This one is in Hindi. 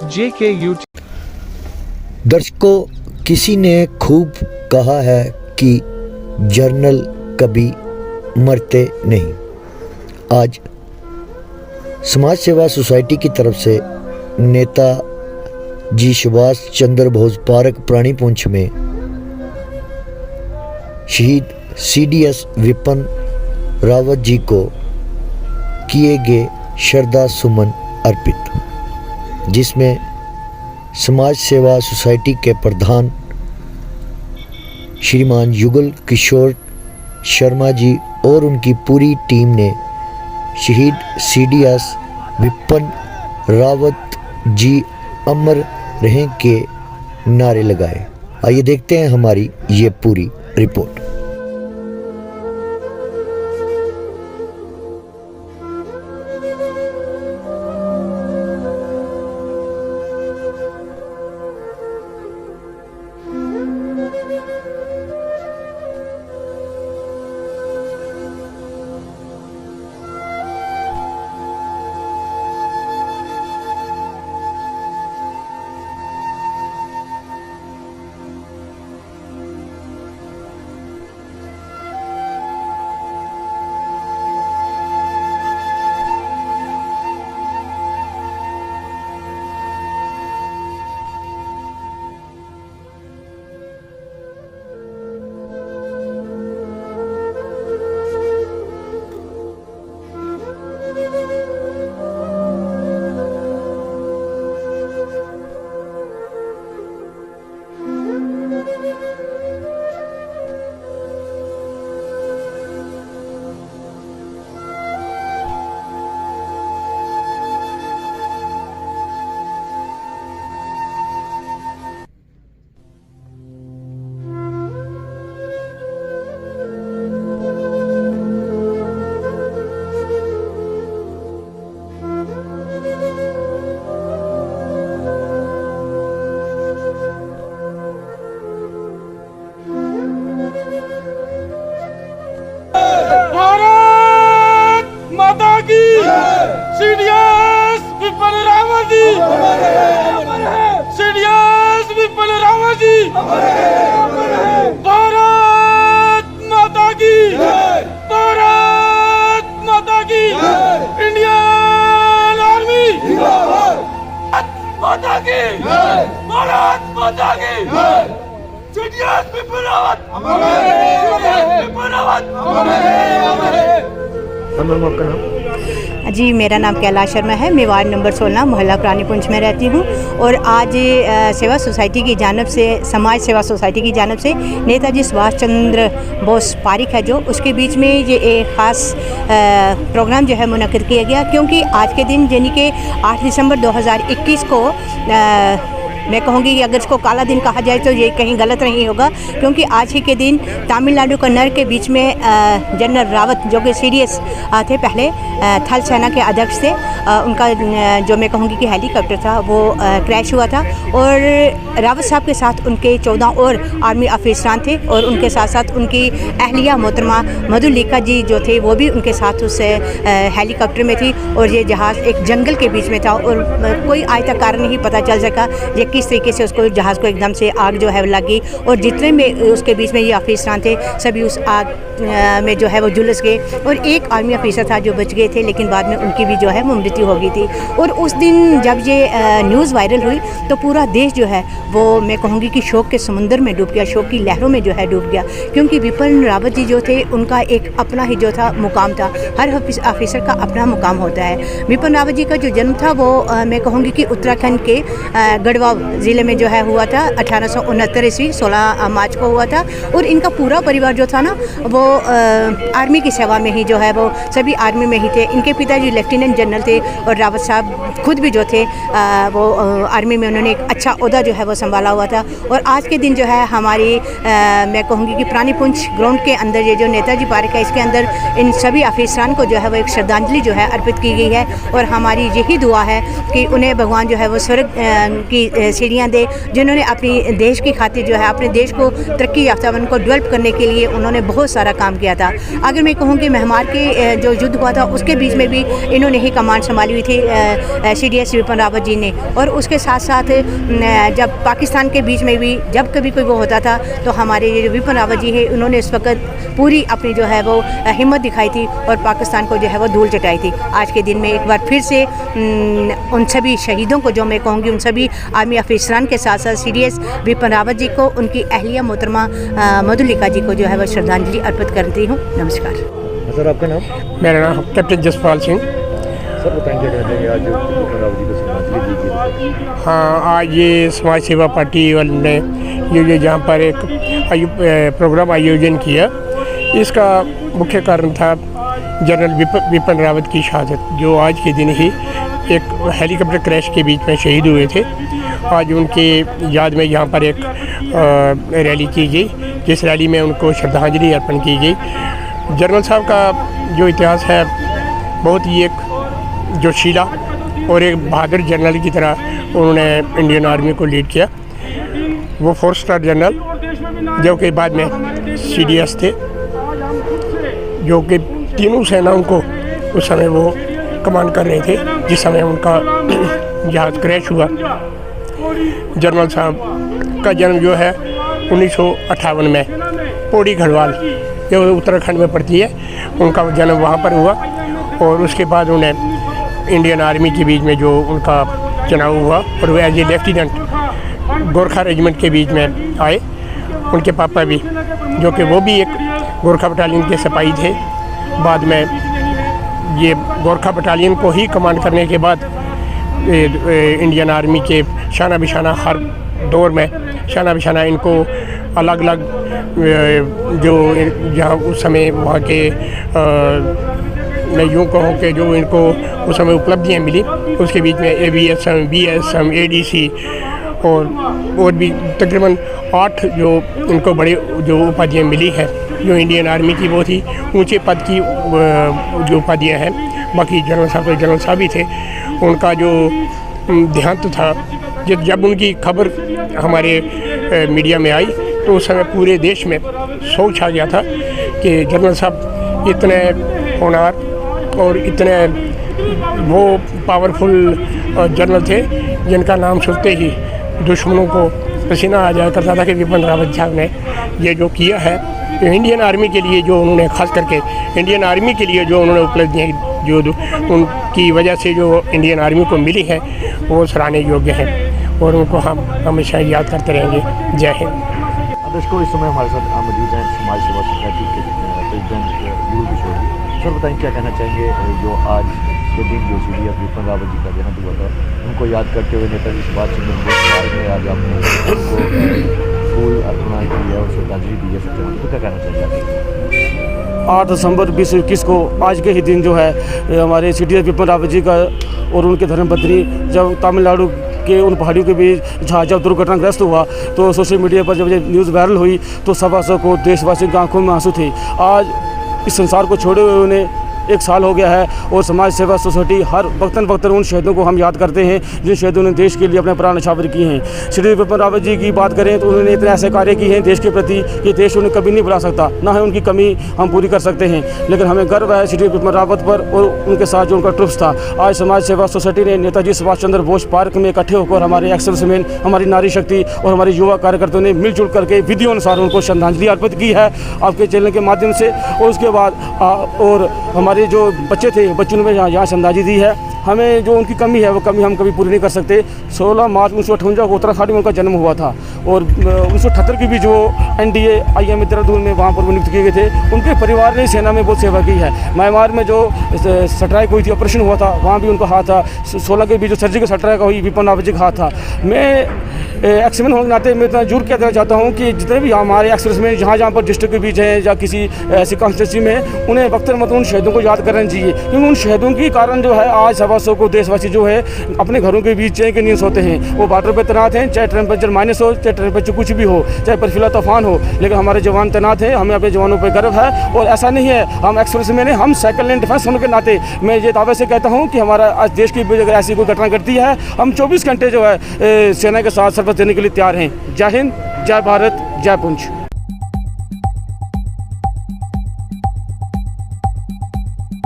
JK YouTube। दर्शकों, किसी ने खूब कहा है कि जर्नल कभी मरते नहीं। आज समाज सेवा सोसाइटी की तरफ से नेता जी सुभाष चंद्र बोस पार्क प्राणीपुंछ में शहीद CDS विपिन रावत जी को किए गए श्रद्धा सुमन अर्पित, जिसमें समाज सेवा सोसाइटी के प्रधान श्रीमान युगल किशोर शर्मा जी और उनकी पूरी टीम ने शहीद CDS विपिन रावत जी अमर रहें के नारे लगाए। आइए देखते हैं हमारी ये पूरी report. CDS Vipin Rawat ji, CDS Vipin Rawat ji, Bharat माता की, भारत माता की, इंडियन आर्मी, माता की, भारत माता की, CDS विपिन रावत, विपिन रावत। जी, मेरा नाम कैलाश शर्मा है। मैं वार्ड नंबर 16 मोहल्ला प्राणीपुंछ में रहती हूँ और आज सेवा सोसाइटी की जानिब से, समाज सेवा सोसाइटी की जानिब से नेताजी सुभाष चंद्र बोस पार्क है जो, उसके बीच में ये एक ख़ास प्रोग्राम जो है मुनक़िद किया गया, क्योंकि आज के दिन यानी कि 8 दिसंबर 2021 को मैं कहूँगी कि अगर इसको काला दिन कहा जाए तो ये कहीं गलत नहीं होगा, क्योंकि आज ही के दिन तमिलनाडु कन्नड़ के बीच में जनरल रावत जो कि CDS थे, पहले थल सेना के अध्यक्ष थे, उनका जो मैं कहूँगी कि हेलीकॉप्टर था वो क्रैश हुआ था और रावत साहब के साथ उनके 14 और आर्मी अफसरान थे और उनके साथ साथ उनकी अहलिया मोहतरमा मधुलिका जी जो थे वो भी उनके साथ उस हेलीकॉप्टर में थी और ये जहाज़ एक जंगल के बीच में था और कोई आज तक कारण नहीं पता चल सका ये किस तरीके से उसको जहाज़ को एकदम से आग जो है लगी और जितने में उसके बीच में ये अफसरान थे सभी उस आग में जो है वो झुलस गए और एक आर्मी अफसर था जो बच गए थे, लेकिन बाद में उनकी भी जो है वो मृत्यु हो गई थी। और उस दिन जब ये न्यूज़ वायरल हुई तो पूरा देश जो है वो मैं कहूँगी कि शोक के समुंदर में डूब गया, शोक की लहरों में जो है डूब गया, क्योंकि विपिन रावत जी जो थे उनका एक अपना ही जो था मुकाम था, हर अफसर का अपना मुकाम होता है। विपिन रावत जी का जो जन्म था वो मैं कहूँगी कि उत्तराखंड के गढ़वाल ज़िले में जो है हुआ था 1869 ईस्वी 16 मार्च को हुआ था और इनका पूरा परिवार जो था ना वो आर्मी की सेवा में ही जो है वो सभी आर्मी में ही थे। इनके पिताजी लेफ्टिनेंट जनरल थे और रावत साहब खुद भी जो थे वो आर्मी में उन्होंने एक अच्छा ओहदा जो है वो संभाला हुआ था। और आज के दिन जो है हमारी मैं कहूँगी कि प्राणीपुंछ ग्राउंड के अंदर ये जो नेताजी पार्क है इसके अंदर इन सभी अफसरान को जो है वो एक श्रद्धांजलि जो है अर्पित की गई है और हमारी यही दुआ है कि उन्हें भगवान जो है वो स्वर्ग की सीढ़ियाँ दे, जिन्होंने अपनी देश की खातिर जो है अपने देश को तरक्की याफ्ता उनको डेवलप करने के लिए उन्होंने बहुत सारा काम किया था। अगर मैं कहूँ कि म्यांमार के जो युद्ध हुआ था उसके बीच में भी इन्होंने ही कमान संभाली हुई थी CDS विपिन रावत जी ने। और उसके साथ साथ जब पाकिस्तान के बीच में भी जब कभी कोई वो होता था तो हमारे ये जो विपिन रावत जी है उन्होंने इस वक्त पूरी अपनी जो है वो हिम्मत दिखाई थी और पाकिस्तान को जो है वो धूल चटाई थी। आज के दिन में एक बार फिर से उन सभी शहीदों को जो मैं कहूँगी उन सभी आर्मी अफसरान के साथ साथ CDS विपिन रावत जी को उनकी अहलिया मोहतरमा मधुलिका जी को जो है वो श्रद्धांजलि अर्पित करती हूँ। नमस्कार सर, आपका नाम? मेरा नाम कैप्टन जसपाल सिंह। सर बताएंगे क्या कहते हैं आज विपिन रावत जी को श्रद्धांजलि दी गई? हाँ, आज ये समाज सेवा पार्टी वाले ने ये जहाँ पर एक प्रोग्राम आयोजन किया, इसका मुख्य कारण था जनरल विपिन रावत की शहादत, जो आज के दिन ही एक हेलीकॉप्टर क्रैश के बीच में शहीद हुए थे। आज उनके याद में यहाँ पर एक रैली की गई, जिस रैली में उनको श्रद्धांजलि अर्पण की गई। जनरल साहब का जो इतिहास है बहुत ही एक जोशीला और एक बहादुर जनरल की तरह उन्होंने इंडियन आर्मी को लीड किया। वो 4 स्टार जनरल जो कि बाद में CDS थे, जो कि तीनों सेनाओं को उस समय वो कमांड कर रहे थे जिस समय उनका जहाज़ क्रैश हुआ। जनरल साहब का जन्म जो है 1958 में पौड़ी गढ़वाल, जो उत्तराखंड में पड़ती है, उनका जन्म वहाँ पर हुआ। और उसके बाद उन्हें इंडियन आर्मी के बीच में जो उनका चुनाव हुआ और वो as a lieutenant Gorkha regiment के बीच में आए। उनके पापा भी, जो कि वो भी एक गोरखा बटालियन के सिपाही थे, बाद में ये गोरखा बटालियन को ही कमांड करने के बाद इंडियन आर्मी के शाना बिशाना हर दौर में शाना बिशाना इनको अलग अलग जो जहाँ उस समय वहाँ के मैं यूँ कहूँ कि जो इनको उस समय उपलब्धियाँ मिली, उसके बीच में ABSM, BSM, ADC और भी तकरीबन 8 जो इनको बड़े जो उपाधियाँ मिली है, जो इंडियन आर्मी की बहुत ही ऊंचे पद की जो उपाधियाँ हैं। बाकी जनरल साहब ही थे। उनका जो देहांत था, जब उनकी खबर हमारे मीडिया में आई तो उस समय पूरे देश में शोक छा गया था कि जनरल साहब इतने होनहार और इतने वो पावरफुल जनरल थे जिनका नाम सुनते ही दुश्मनों को पसीना आ जाया करता था कि विपिन रावत साहब ने ये जो किया है इंडियन आर्मी के लिए, जो उन्होंने ख़ास करके इंडियन आर्मी के लिए जो उन्होंने उपलब्धियाँ जो उनकी वजह से जो इंडियन आर्मी को मिली है वो सराहने योग्य हैं और उनको हम हमेशा याद करते रहेंगे। जय हिंद। दर्शकों, इस समय हमारे साथ मौजूद हैं समाज सेवा सोसाइटी के प्रेसिडेंट यूल किशोर जी। सर बताएं क्या कहना चाहेंगे जो आज के दिन जो CDS विपिन रावत जी का देहांत हुआ था, उनको याद करते हुए नेताजी सुभाष चंद्र बोस पार्क में आज आपने उनको फूल अर्पणा की है और श्रद्धांजलि दी है, तो क्या कहना चाहिए? 8 दिसंबर 2021 को आज के ही दिन जो है हमारे CDS विपिन रावत जी का और उनके धर्मपत्नी जब तमिलनाडु के उन पहाड़ियों के बीच जहाज जब दुर्घटनाग्रस्त हुआ तो सोशल मीडिया पर जब न्यूज़ वायरल हुई तो सभा को देशवासियों की आंखों में आंसू थे। आज इस संसार को छोड़े हुए उन्हें 1 साल हो गया है और समाज सेवा सोसाइटी हर वक्तन उन शहीदों को हम याद करते हैं जिन शहीदों ने देश के लिए अपने प्राण न्यौछावर किए हैं। श्री विपिन रावत जी की बात करें तो उन्होंने इतने ऐसे कार्य किए हैं देश के प्रति कि देश उन्हें कभी नहीं भुला सकता, ना ही उनकी कमी हम पूरी कर सकते हैं। लेकिन हमें गर्व है श्री विपिन रावत पर और उनके साथ जो उनका ट्रुप्स था। आज समाज सेवा सोसाइटी ने नेताजी सुभाष चंद्र बोस पार्क में इकट्ठे होकर हमारे एक्सर्विसमैन, हमारी नारी शक्ति और हमारे युवा कार्यकर्ताओं ने मिलजुल करके विधि अनुसार उनको श्रद्धांजलि अर्पित की है आपके चैनल के माध्यम से। और उसके बाद और हमारे जो बच्चे बच्चों ने यहाँ श्रद्धांजलि दी है। हमें जो उनकी कमी है वो कमी हम कभी पूरी नहीं कर सकते। 16 मार्च 1958 को उत्तराखंड में उनका जन्म हुआ था और 1978 की भी जो NDA IM देहरादून में वहाँ पर वो नियुक्त किए गए थे। उनके परिवार ने सेना में बहुत सेवा की है। म्यांमार में जो स्ट्राइक हुई थी, ऑपरेशन हुआ था, वहाँ भी उनका हाथ था। 16 के भी जो सर्जिकल स्ट्राइक हुई विपिन रावत जी का हाथ था। मैं एक्समैन होने के नाते मैं इतना जरूर कहना चाहता हूँ कि जितने भी हमारे एक्सप्रेसमैन जहाँ पर डिस्ट्रिक्ट के बीच हैं या किसी ऐसी कॉन्स्टिट्यूंसी में, उन्हें वक्त उन शहीदों को याद करना चाहिए क्योंकि उन शहीदों के कारण जो है आज सभा देशवासियों को देशवासी जो है अपने घरों के बीच चैन के नींद सोते हैं। वो बॉर्डर पे तैनात हैं, चाहे टेम्परेचर माइनस हो, चाहे टेम्परेचर कुछ भी हो, चाहे बर्फीला तूफान हो, लेकिन हमारे जवान तैनात हैं। हमें अपने जवानों पर गर्व है। और ऐसा नहीं है हम एक्सप्रेस में नहीं, हम सेकंड लाइन डिफेंस होने के नाते मैं ये दावे से कहता हूँ कि हमारा आज देश की अगर ऐसी कोई घटना घटती है, हम 24 घंटे जो है सेना के साथ सर्विस देने के लिए तैयार हैं। जय हिंद, जय भारत, जय पुंछ।